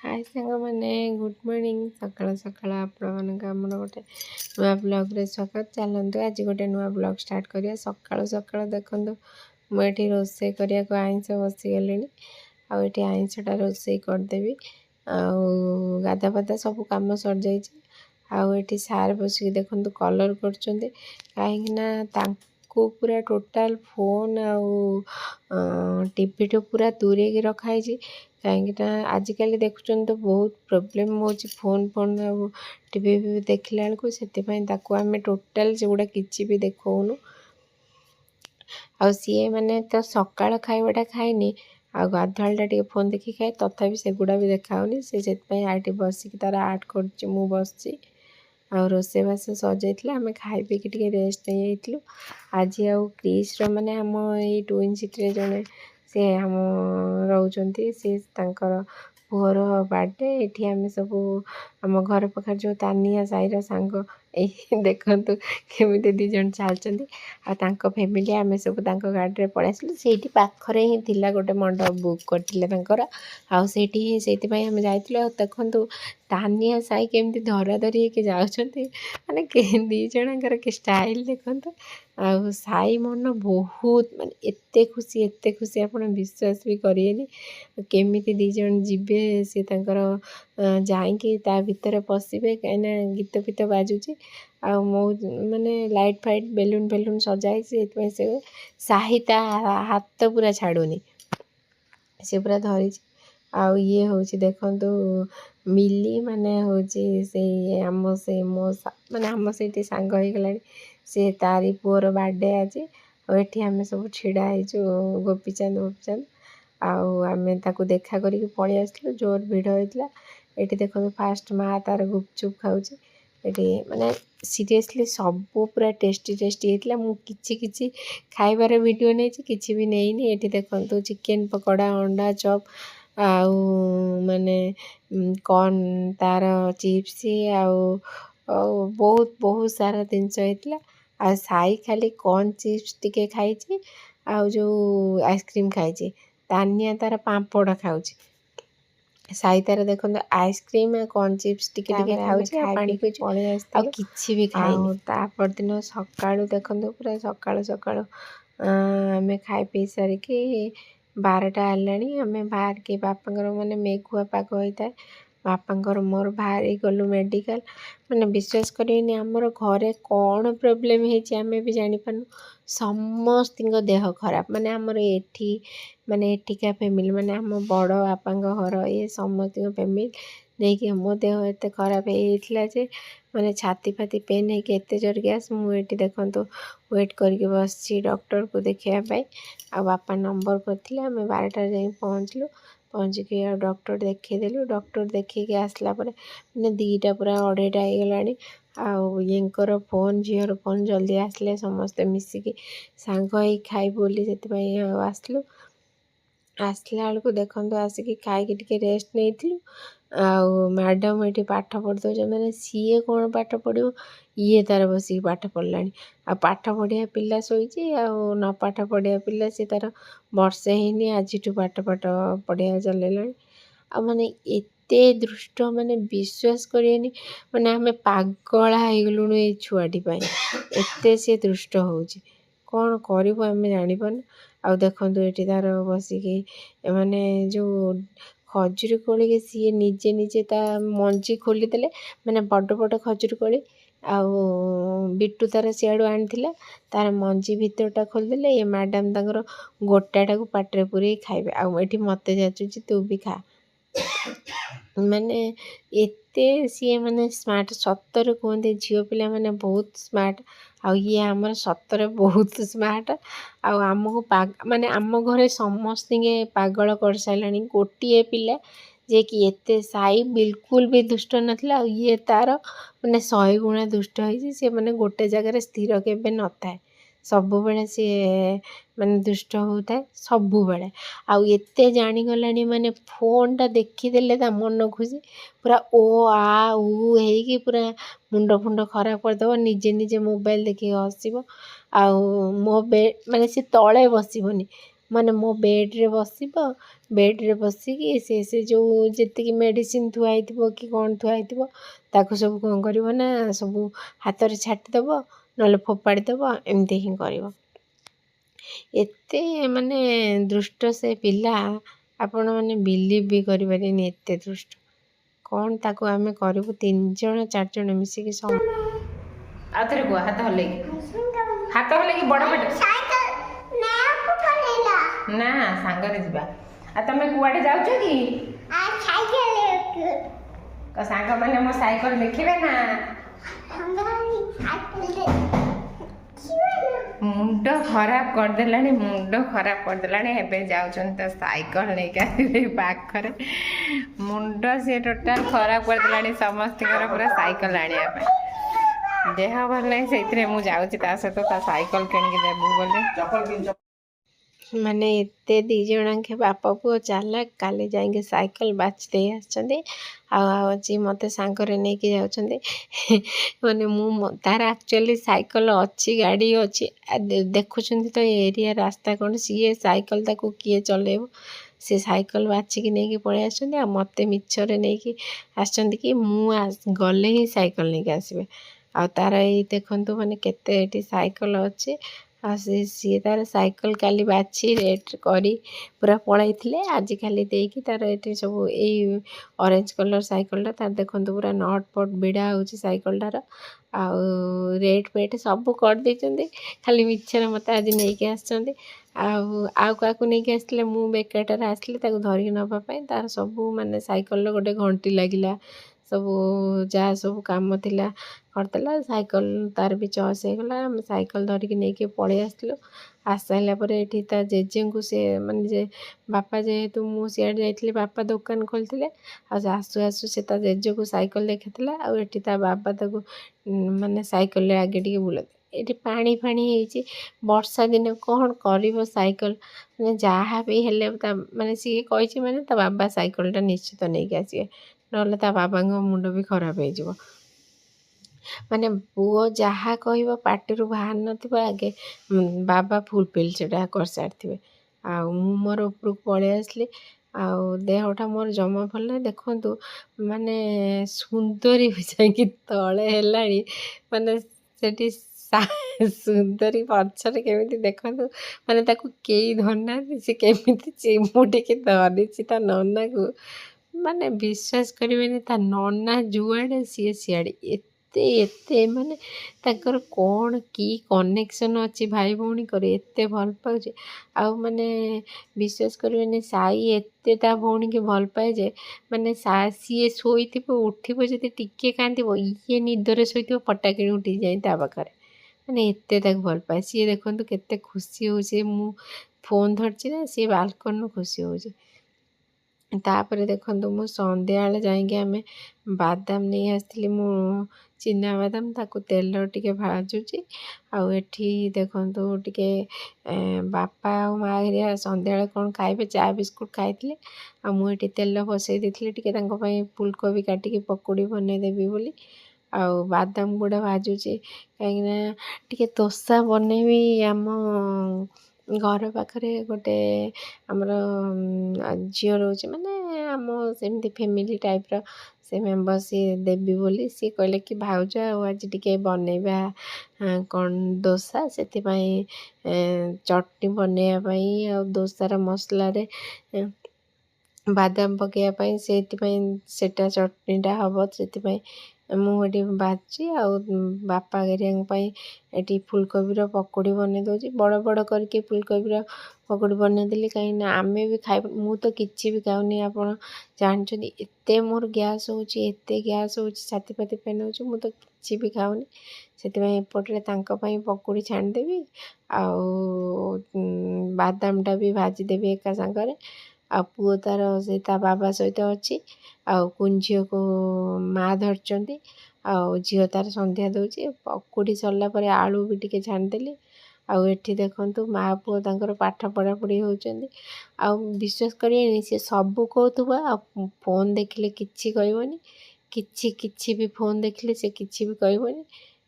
हाय सांग मैंने good morning सकाल सकाल आपण गोटे नुआ ब्लॉग स्वागत चलते आज गोटे नुआ ब्लॉग स्टार्ट करिया सकाल सकाल देखो मुझे रोसे करने को आइंस बसीगली आईटी आइंसटा रोसे करदेवि गाधा पाधा सब कम सर जाइए सार बसिक देखो कलर कर कहीं पूरा टोटाल फोन टीवी टू पूरा दूरे रखाई कहीं आजिकल देखुं तो बहुत प्रोब्लेम हो फोन फोन टीवी भी देखला बेलू आम टोटाल से गुड़ा किसी भी देखौनु आ सी मैंने तो सकाळ खाइबाटा खाइनी आ गाधुआलटा टे फोन देखी खाए तथापि सेगुड़ा भी देखाऊनी से आठ बसिक तार आर्ट कर बस आ रोसेबास सजाइला आम खाई पीक रेस्ट नहीं जाइलु आज आउ क्रिस माने आम ये ट्विन सिटी जड़े सी आम रोचे सी पुअर बर्थडे ये आम सब आम घर पाखे जो तानिया साईर सांग यही देखु केमी दी जन चलती फैमिली आम सब गाड़ी पलि आसलु से पाखरे ही थिला गोटे मंडप बुक करते आम जाइलु देखु तानिया साई केमती धरा धरी होके जाउछंती माने दी जणकर के स्टाइल देखंतु आ साई मन बहुत माने एते खुशी आपण विश्वास भी करिएनी केमिति दी जण जिबे से तांकर जाइके ता भीतर पसिबे कहिना गीत फीत बाजुची आ मो माने लाइट फाइट बेलून बेलून सजाई से साहिता हाथ पूरा छाड़ुनी से पूरा धरी आउ ये हूँ देखु मिली माने हूँ से आम से मो माने आम से सांग हो गला से तारी पुअर बर्थडे आज और आम सब छिड़ा गोपीचंद आम देखा करके पलि आसलु जोर भिड़ होता ये देखो फास्ट माँ तार गुपचुप खाऊँ ये माने सीरियसली सब पूरा टेस्टी टेस्टी होता मुझे किसी खाइबार वीडियो नहीं किसी भी नहीं ये देखो चिकेन पकोड़ा अंडा चॉप आउ माने कॉर्न तार चिप्स आउ बहुत बहुत सारा जिनस होता आ साई खाली कॉर्न चिप्स टिके खाई आउ जो आइसक्रीम खाई तानिया तार पापड़ खाऊ साई तार देखो आइसक्रीम कॉर्न चिप्स टिके टिके खाऊ पानी पी पलि आस किसी भी खाई तापर दिन सका देखो पूरा सका सका आम खाई पी सारिकी 12टा है आम बाहर के बापा माने मेघुआ पाग होता है बापा मोर बाहर गलु मेडिकल माने विश्वास करेनि आमर घरे कौन प्रोब्लेम होमें भी जापार समस्त देह खराब माने आमर एठी माने एठिका फैमिली माने आम बड़ बापा घर ये समस्त फैमिली नहीं कि मो देह एत खराब होता जे माने छाती फाती पेन होते जोर गैस मुझे देखो वेट करके बस डॉक्टर को देखापी आ बापा नंबर करते आम 12टा जाए पहुँचलु पहुँचिकी डॉक्टर देखदेलु डॉक्टर देखिक आसला मैंने 2टा पूरा 2:30 होगला आर फोन झीर फोन जल्दी आसले समस्ते मिसिकी सांग ही खाई बोली से आसलु आसला बेलू देखो आसिक खाई रेस्ट नहीं मैडम ये पाठ पढ़ दे मैंने सीए कौन पाठ पढ़ो ये तार बसिक पाठ पढ़ला आ पाठ पढ़िया पिला शोची न पाठ पढ़िया पिला सी तार वर्षे ही आज पाठ पाठ पढ़िया चलैला आ माने एते दृष्ट माने विश्वास करिएनी माने आमे पागला हो ये छुआटी एते से दृष्ट होची कौन करिबो आमे जानि पान आ देखो ये तार बसिकी माने जो खजुरी कोली के सी निजे निजे ता मंजी खोलीदेले माने बड़ बड़ खजुरी कोली आउ बिट्टू तार सियाड़ू आनी तार मंजी भितरटा खोलीदेले ये मैडम तांकर गोटाटा को पाटे पूरे खाइबे आउ एठी मते जाचुची तू भी खा माने एते सी माने स्मार्ट सतर कहते झील पिला माने बहुत स्मार्ट आउ ये आमर सतर बहुत स्मार्ट आमको माने आम घरे समस्त पागल कर सारे गोटे पिला जे कि एते साई बिल्कुल भी दुष्ट नथिला ये तार माने 100 गुणा दुष्ट होइछि से माने गोटे जगह स्थिर केबे न थाए सबु बेले सी माने दुष्ट होता है सबु बेले आउ एते जानी गलानी माने फोन टा देखीदेले ता मन खुशी पूरा ओ आ उ हेकी पूरा मुंड फुंड खराब करदेव निजे निजे मोबाइल देखिक हसिब आउ मो माने सी तले बसिबनी ମାନେ ମୋ ବେଡ଼୍ରେ ବସିବ, ବେଡ଼୍ରେ ବସିକି ସେ ଯେଉଁ ଯେତିକି ମେଡ଼ିସିନ୍ ଥୁଆ ହେଇଥିବ କି କ'ଣ ଥୁଆ ହେଇଥିବ ତାକୁ ସବୁ କ'ଣ କରିବ ନା ସବୁ ହାତରେ ଛାଟିଦେବ, ନହେଲେ ଫୋପାଡ଼ି ଦେବ, ଏମିତି ହିଁ କରିବ। ଏତେ ମାନେ ଦୁଷ୍ଟ ସେ ପିଲା, ଆପଣମାନେ ବିଲିଭ୍ ବି କରିପାରିବେନି, ଏତେ ଦୁଷ୍ଟ। କ'ଣ ତାକୁ ଆମେ କରିବୁ 3 ଜଣ 4 ଜଣ ମିଶିକି ଆଉ ଥରେ କୁହ, ହାତ ହଲେଇକି ବଡ଼ ପେଟ ନା ସାଙ୍ଗରେ ଯିବା। ଆଉ ତମେ କୁଆଡ଼େ ଯାଉଛ କି? ସାଙ୍ଗମାନେ ମୋ ସାଇକେଲ ଦେଖିବେ ନା? ମୁଣ୍ଡ ଖରାପ କରିଦେଲାଣି ଏବେ ଯାଉଛନ୍ତି ତ ସାଇକେଲ ନେଇକି ଆସିବେ ପାଖରେ। ମୁଣ୍ଡ ସିଏ ଟୋଟାଲ ଖରାପ କରିଦେଲାଣି ସମସ୍ତଙ୍କର ପୁରା ସାଇକେଲ ଆଣିବା ପାଇଁ। ଦେହ ଭଲ ନାହିଁ, ସେଇଥିରେ ମୁଁ ଯାଉଛି ତା ସହିତ ତା ସାଇକେଲ କିଣିକି ଦେବୁ ବୋଲି। ମାନେ ଏତେ 2 ଜଣଙ୍କ ବାପା ପୁଅ ଚାଲାକ, କାଲି ଯାଇକି ସାଇକେଲ ବାଛି ଦେଇ ଆସିଛନ୍ତି। ଆଉ ଆଜି ମୋତେ ସାଙ୍ଗରେ ନେଇକି ଯାଉଛନ୍ତି। ମାନେ ତାର ଆକ୍ଚୁଆଲି ସାଇକେଲ ଅଛି, ଗାଡ଼ି ଅଛି, ଦେଖୁଛନ୍ତି ତ ଏରିଆ ରାସ୍ତା କ'ଣ, ସିଏ ସାଇକେଲ ତାକୁ କିଏ ଚଲେଇବ। ସେ ସାଇକେଲ ବାଛିକି ନେଇକି ପଳେଇ ଆସିଛନ୍ତି। ଆଉ ମୋତେ ମିଛରେ ନେଇକି ଆସିଛନ୍ତି କି ମୁଁ ଗଲେ ହିଁ ସାଇକେଲ ନେଇକି ଆସିବେ। ଆଉ ତାର ଏଇ ଦେଖନ୍ତୁ ମାନେ କେତେ ଏଠି ସାଇକେଲ ଅଛି। ଆଉ ସିଏ ତାର ସାଇକେଲ କାଲି ବାଛି ରେଟ୍ କରି ପୁରା ପଳାଇଥିଲେ। ଆଜି ଖାଲି ଦେଇକି ତାର ଏଠି ସବୁ ଏଇ ଅରେଞ୍ଜ କଲର୍ ସାଇକେଲଟା ତାର ଦେଖନ୍ତୁ ପୁରା ନଟ୍ ଫଟ୍ ଭିଡ଼ା ହେଉଛି ସାଇକେଲଟାର। ଆଉ ରେଟ୍ ଫେଟ୍ ସବୁ କରିଦେଇଛନ୍ତି, ଖାଲି ମିଛରେ ମୋତେ ଆଜି ନେଇକି ଆସିଛନ୍ତି। ଆଉ କାହାକୁ ନେଇକି ଆସିଥିଲେ, ମୁଁ ବେକାରଟାରେ ଆସିଲି ତାକୁ ଧରିକି ନେବା ପାଇଁ। ତାର ସବୁ ମାନେ ସାଇକେଲର ଗୋଟେ ଘଣ୍ଟି ଲାଗିଲା, ସବୁ ଯାହା ସବୁ କାମ ଥିଲା କରିଦେଲା। ସାଇକେଲ ତାର ବି ଚଏସ୍ ହେଇଗଲା। ଆମେ ସାଇକେଲ ଧରିକି ନେଇକି ପଳେଇ ଆସିଲୁ। ଆସିସାରିଲା ପରେ ଏଠି ତା ଜେଜେଙ୍କୁ ସେ ମାନେ ବାପା ଯେହେତୁ ମୁଁ ସିଆଡ଼େ ଯାଇଥିଲି, ବାପା ଦୋକାନ ଖୋଲିଥିଲେ। ଆଉ ଆସୁ ଆସୁ ସେ ତା ଜେଜେକୁ ସାଇକେଲ ଦେଖିଥିଲା। ଆଉ ଏଠି ତା ବାବା ତାକୁ ମାନେ ସାଇକେଲରେ ଆଗେ ଟିକେ ବୁଲାନ୍ତି। ଏଠି ପାଣି ଫାଣି ହେଇଛି, ବର୍ଷା ଦିନ କ'ଣ କରିବ ସାଇକେଲ, ମାନେ ଯାହା ବି ହେଲେ ମାନେ ସିଏ କହିଛି ମାନେ ତା ବାବା ସାଇକେଲଟା ନିଶ୍ଚିତ ନେଇକି ଆସିବେ, ନହେଲେ ତା ବାବାଙ୍କ ମୁଣ୍ଡ ବି ଖରାପ ହେଇଯିବ। ମାନେ ପୁଅ ଯାହା କହିବ ପାଟିରୁ ବାହାରି ନଥିବ ଆଗେ ବାବା ଫୁଲଫିଲ୍ ସେଟା କରିସାରିଥିବେ। ଆଉ ମୁଁ ମୋର ଉପରକୁ ପଳେଇ ଆସିଲି। ଆଉ ଦେହଟା ମୋର ଜମା ଭଲ ନାହିଁ। ଦେଖନ୍ତୁ ମାନେ ସୁନ୍ଦରୀ ଯାଇକି ତଳେ ହେଲାଣି, ମାନେ ସେଠି ସୁନ୍ଦରୀ ପଛରେ କେମିତି ଦେଖନ୍ତୁ, ମାନେ ତାକୁ କେହି ଧରିନାହାନ୍ତି, ସେ କେମିତି ଚିମୁଟିକି ଧରିଛି ତା ନନାକୁ। ମାନେ ବିଶ୍ୱାସ କରିବେନି, ତା ନନା ଯୁଆଡ଼େ ସିଏ ସିଆଡ଼େ। ଏତେ ମାନେ ତାଙ୍କର କ'ଣ କି କନେକ୍ସନ୍ ଅଛି ଭାଇ ଭଉଣୀଙ୍କର, ଏତେ ଭଲ ପାଉଛି। ଆଉ ମାନେ ବିଶ୍ୱାସ କରିବେନି, ସାଇ ଏତେ ତା ଭଉଣୀକି ଭଲ ପାଏ ଯେ ମାନେ ସିଏ ଶୋଇଥିବ, ଉଠିବ ଯଦି ଟିକେ କାନ୍ଦିବ, ଇଏ ନିଦରେ ଶୋଇଥିବ ପଟାକିଣି ଉଠିକି ଯାଇ ତା ପାଖରେ, ମାନେ ଏତେ ତାକୁ ଭଲ ପାଏ। ସିଏ ଦେଖନ୍ତୁ କେତେ ଖୁସି ହେଉଛି, ମୁଁ ଫୋନ୍ ଧରିଛି ନା, ସିଏ ବାଲକୋନିରୁ ଖୁସି ହେଉଛି। ତାପରେ ଦେଖନ୍ତୁ ମୁଁ ସନ୍ଧ୍ୟାବେଳେ ଯାଇକି ଆମେ ବାଦାମ ନେଇ ଆସିଥିଲି, ମୁଁ ଚିନାବାଦାମ, ତାକୁ ତେଲ ଟିକେ ଭାଜୁଛି। ଆଉ ଏଠି ଦେଖନ୍ତୁ ଟିକେ ବାପା ଆଉ ମାଆ ହେରିକା ସନ୍ଧ୍ୟାବେଳେ କ'ଣ ଖାଇବେ, ଚା ବିସ୍କୁଟ୍ ଖାଇଥିଲେ। ଆଉ ମୁଁ ଏଠି ତେଲ ବସାଇ ଦେଇଥିଲି ଟିକେ ତାଙ୍କ ପାଇଁ ଫୁଲକୋବି କାଟିକି ପକୁଡ଼ି ବନେଇଦେବି ବୋଲି। ଆଉ ବାଦାମ ଗୁଡ଼ା ଭାଜୁଛି, କାହିଁକିନା ଟିକେ ଦୋସା ବନେଇବି। ଆମ ଘର ପାଖରେ ଗୋଟେ ଆମର ଝିଅ ରହୁଛି, ମାନେ ଆମ ସେମିତି ଫ୍ୟାମିଲି ଟାଇପ୍ର ସେ ମେମ୍ବର, ସିଏ ଦେବି ବୋଲି ସିଏ କହିଲେ କି ଭାଉଜ ଆଉ ଆଜି ଟିକେ ବନେଇବା କ'ଣ ଦୋସା, ସେଥିପାଇଁ ଚଟଣି ବନେଇବା ପାଇଁ ଆଉ ଦୋସାର ମସଲାରେ ବାଦାମ ପକାଇବା ପାଇଁ, ସେଥିପାଇଁ ସେଟା ଚଟଣିଟା ହେବ। ସେଥିପାଇଁ ମୁଁ ଏଠି ଭାଜୁଛି। ଆଉ ବାପା ହେରିକାଙ୍କ ପାଇଁ ଏଠି ଫୁଲକୋବିର ପକୁଡ଼ି ବନେଇ ଦେଉଛି, ବଡ଼ ବଡ଼ କରିକି ଫୁଲକୋବିର ପକୁଡ଼ି ବନେଇଦେଲି। କାହିଁକିନା ଆମେ ବି ଖାଇବୁ, ମୁଁ ତ କିଛି ବି ଖାଉନି, ଆପଣ ଜାଣିଛନ୍ତି। ଏତେ ମୋର ଗ୍ୟାସ୍ ହେଉଛି, ଏତେ ଗ୍ୟାସ୍ ହେଉଛି, ଛାତି ଫାତି ପେନ୍ ହେଉଛି, ମୁଁ ତ କିଛି ବି ଖାଉନି। ସେଥିପାଇଁ ଏପଟରେ ତାଙ୍କ ପାଇଁ ପକୁଡ଼ି ଛାଣିଦେବି, ଆଉ ବାଦାମଟା ବି ଭାଜିଦେବି ଏକା ସାଙ୍ଗରେ। ଆଉ ପୁଅ ତାର ସେ ତା ବାବା ସହିତ ଅଛି। ଆଉ କୁନି ଝିଅକୁ ମାଆ ଧରିଛନ୍ତି। ଆଉ ଝିଅ ତାର ସନ୍ଧ୍ୟା ଦେଉଛି। ପକୁଡ଼ି ସରିଲା ପରେ ଆଳୁ ବି ଟିକେ ଛାଣିଦେଲି। ଆଉ ଏଠି ଦେଖନ୍ତୁ ମାଆ ପୁଅ ତାଙ୍କର ପାଠ ପଢ଼ାପଢ଼ି ହେଉଛନ୍ତି। ଆଉ ବିଶ୍ୱାସ କରିବେନି, ସେ ସବୁ କହୁଥିବ, ଆଉ ଫୋନ୍ ଦେଖିଲେ କିଛି କହିବନି, କିଛି ବି ଫୋନ୍ ଦେଖିଲେ ସେ କିଛି ବି କହିବନି।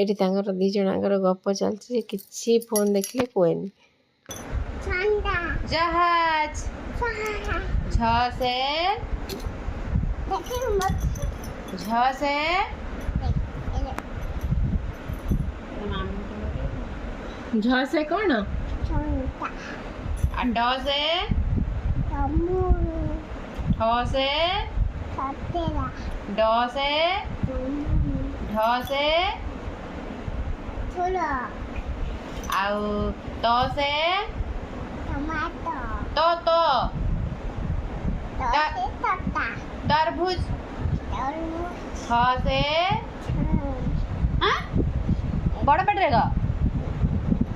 ଏଠି ତାଙ୍କର 2 ଜଣଙ୍କର ଗପ ଚାଲିଛି, ସେ କିଛି ଫୋନ୍ ଦେଖିଲେ କୁହେନି। जहाज। झ से झ से कौन? ड से ठ से ड से ढ से आउ त से तो तरबूज। थ से बड़ पेट रहेगा।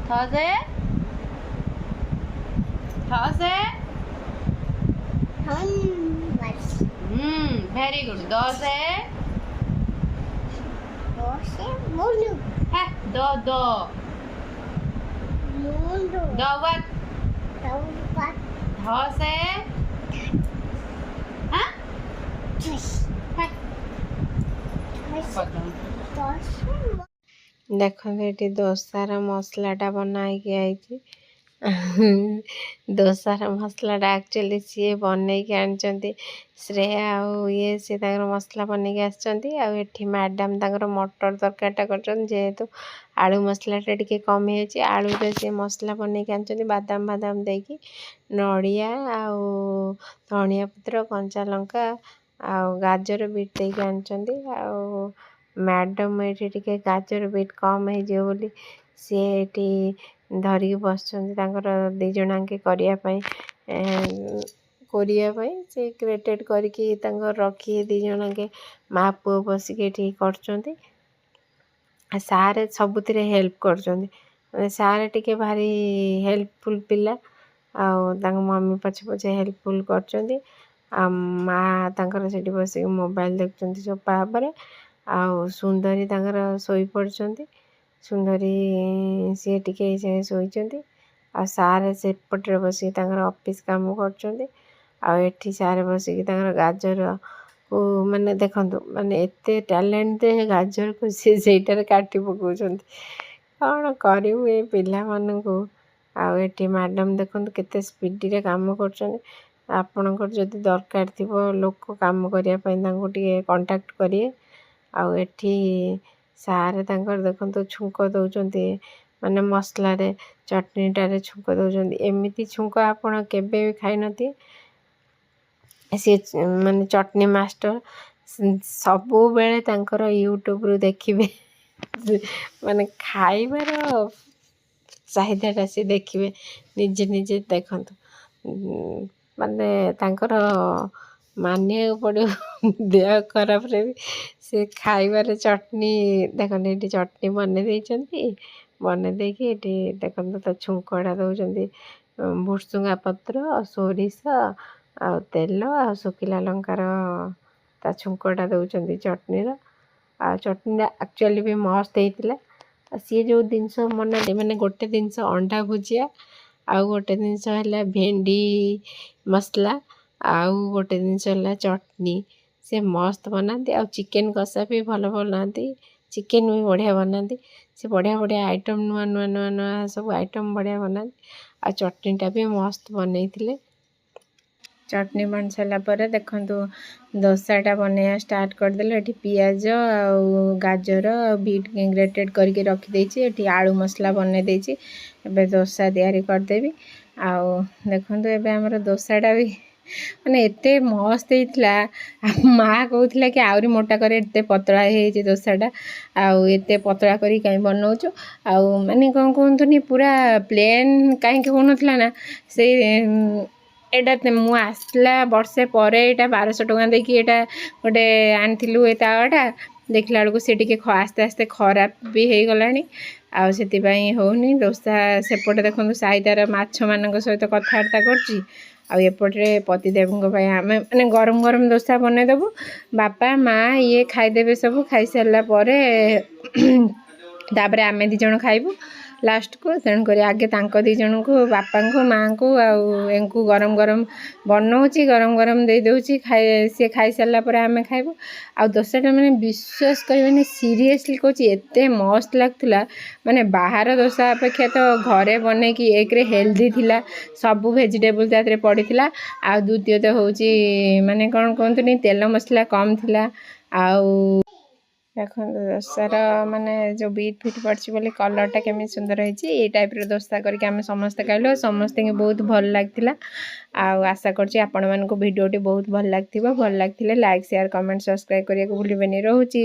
थ से वेरी गुड। द से है दो दवत। ध से देखो ये दोसार मसलाटा बनाई आई। दोसार मसलाटा एक्चुअली सी बनई आनी श्रेया आउ ये सी मसला बनई आसी मैडम तर मटर तरकारीटा कर जेहेतु आलू मसलाटा टी कम हो आलू सी मसला बनई आनी बादाम बादाम देकी नड़िया आउ धनिया पत्र कंचा लंका आउ गाजर बीट देकी आनी मैडम ये गाजर बीट कम हो सी धरिकी बस दी जनाके करने से क्रिएटेड करके रखी दी जनाके माँ पुओ बसिकी कर सारे सबुथ हेल्प कर सारे टिके भारी हेल्पफुल पिला मम्मी पछे पछे हेल्पफुल कर माँ तर से बस मोबाइल देखुं सोफा पर आउ सुंदरी शोई पड़ती। सुंदरी सी टिके शोचती आ सारे सेपटे बसिक ऑफिस काम कर सारे बसिक गाजर को माने देखंतु माने एते टैलेंट दे गाजर को सी सेटार काटी पकाउछंती कौन करू ए पिला मानकु आठी मैडम देखंतु केते स्पीड रे काम कर आपणकर जदि दरकार थिबो लोक काम करिया पई तांको टिके कांटेक्ट करिए आठी सारे तांकर देखंतु छुंक दउचंती माने मसला रे चटनीटारे छुंक दउचंती एमिति छुंक आपण केबे भी खाई नथि सी माने चटनी मास्टर सबु बेले तांकर यूट्यूब रु देखिबे माने खाइबार चाहिदाटा सी देखिबे निजे निजे देखंतु माने तांकर मानिया पड़ो देह खराब रे भी से खाइबार चटनी देखते ये चटनी बन देकी देखते तो छुंकड़ा दौरान भुसुंगा पत्र सोरिष आ तेल आ सुखिला लंकार ता छुंकड़ा दौरान चटनी आ चटनी एक्चुअली भी मस्त होता सी जो जिनस मन मैंने गोटे जिनस अंडा भुजिया आउ गोटे जिनस है भेंडी मसला आउ गोटे जिनस है चटनी से मस्त बनाती आ चिकेन कषा भी भल बनाती चिकेन भी बढ़िया बनाती से बढ़िया बढ़िया आइटम नुआ नुआ नुआ नुआ सब आइटम बढ़िया बनाती आ चटनीटा भी मस्त बनई चटनी बन सारापर देखु दोसाटा बनया स्टार्ट करदे ये पियाज आ गाजर बीट ग्रेटेड करके रखीदे ये आलू मसला बनई देछि एबे दोसा तैयारी करदेवी आउ देखु एबे दोसाटा भी माने एते मस्त होता माँ कहूला कि आहरी मोटा कर एते पतला है दोसाटा आउ एते पतला करी कहीं बनाऊँ आउ माने कौन कहतुनी पूरा प्लेन कहीं होना ना से एटा मु आसला वर्षे पर यहाँ 1200 टଙ୍କା देकी एटा गोटे आनिलु ए तावाटा देखला बेलू से आस्ते आस्ते खराब भी हो गलानी आउ से होनी दोसा सेपटे देखो साइदार माछ मान सहित कथबार्ता करपटे पतिदेव आम मैंने गरम गरम दोसा बनईदेबू बापा माँ ये खाईदेवे सब खाई सारापर तापर आम 2 जन खाइबू ଲାଷ୍ଟକୁ। ତେଣୁକରି ଆଗେ ତାଙ୍କ ଦୁଇ ଜଣଙ୍କୁ ବାପାଙ୍କୁ ମାଆଙ୍କୁ ଆଉ ଏଙ୍କୁ ଗରମ ଗରମ ବନଉଛି, ଗରମ ଗରମ ଦେଇଦେଉଛି, ସିଏ ଖାଇସାରିଲା ପରେ ଆମେ ଖାଇବୁ। ଆଉ ଦୋସାଟା ମାନେ ବିଶ୍ୱାସ କରିବେନି, ସିରିୟସଲି କହୁଛି ଏତେ ମସ୍ତ ଲାଗୁଥିଲା। ମାନେ ବାହାର ଦୋସା ଅପେକ୍ଷା ତ ଘରେ ବନେଇକି ଏକରେ ହେଲ୍ଦି ଥିଲା, ସବୁ ଭେଜିଟେବୁଲ୍ ତା ଦେହରେ ପଡ଼ିଥିଲା। ଆଉ ଦ୍ୱିତୀୟତଃ ହେଉଛି ମାନେ କ'ଣ କୁହନ୍ତୁନି, ତେଲ ମସଲା କମ୍ ଥିଲା। ଆଉ ଦେଖନ୍ତୁ ଦୋସାର ମାନେ ଯେଉଁ ବିଟ୍ ଫିଟ୍ ପଡ଼ିଛି ବୋଲି କଲର୍ଟା କେମିତି ସୁନ୍ଦର ହେଇଛି। ଏଇ ଟାଇପ୍ର ଦୋସା କରିକି ଆମେ ସମସ୍ତେ ଖାଇଲୁ, ଆଉ ସମସ୍ତଙ୍କୁ ବହୁତ ଭଲ ଲାଗିଥିଲା। ଆଉ ଆଶା କରୁଛି ଆପଣମାନଙ୍କୁ ଭିଡ଼ିଓଟି ବହୁତ ଭଲ ଲାଗିଥିବ। ଭଲ ଲାଗିଥିଲେ ଲାଇକ୍, ସେୟାର, କମେଣ୍ଟ, ସବସ୍କ୍ରାଇବ୍ କରିବାକୁ ଭୁଲିବେନି। ରହୁଛି।